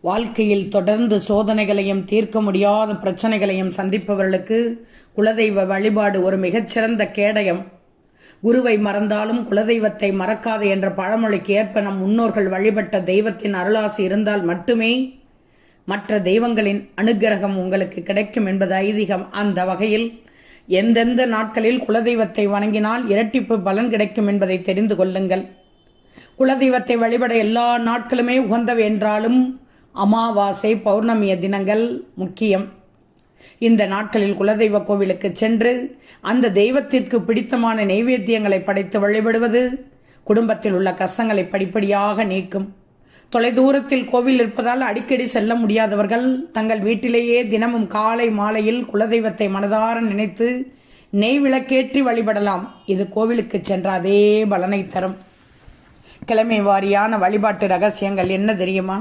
வாழ்க்கையில் தொடர்ந்து சோதனைகளையும் தீர்க்க முடியாத பிரச்சனைகளையும் சந்திப்பவர்களுக்கு குலதெய்வ வழிபாடு ஒரு மிகச்சிறந்த கேடயம். குருவை மறந்தாலும் குலதெய்வத்தை மறக்காது என்ற பழமொழிக்கு ஏற்ப நம் முன்னோர்கள் வழிபட்ட தெய்வத்தின் அருளாசி இருந்தால் மட்டுமே மற்ற தெய்வங்களின் அனுக்கிரகம் உங்களுக்கு கிடைக்கும் என்பது ஐதீகம். அந்த வகையில் எந்தெந்த நாட்களில் குலதெய்வத்தை வணங்கினால் இரட்டிப்பு பலன் கிடைக்கும் என்பதை தெரிந்து கொள்ளுங்கள். குலதெய்வத்தை வழிபட எல்லா நாட்களுமே உகந்தவை என்றாலும் அமாவாசை, பௌர்ணமிய தினங்கள் முக்கியம். இந்த நாட்களில் குலதெய்வ கோவிலுக்கு சென்று அந்த தெய்வத்திற்கு பிடித்தமான நைவேத்தியங்களை படைத்து வழிபடுவது குடும்பத்தில் உள்ள கஷ்டங்களை படிப்படியாக நீக்கும். தொலைதூரத்தில் கோவில் இருப்பதால் அடிக்கடி செல்ல முடியாதவர்கள் தங்கள் வீட்டிலேயே தினமும் காலை மாலையில் குலதெய்வத்தை மனதார நினைத்து நெய் விளக்கேற்றி வழிபடலாம். இது கோவிலுக்கு சென்ற அதே பலனை தரும். கிழமை வாரியான வழிபாட்டு ரகசியங்கள் என்ன தெரியுமா?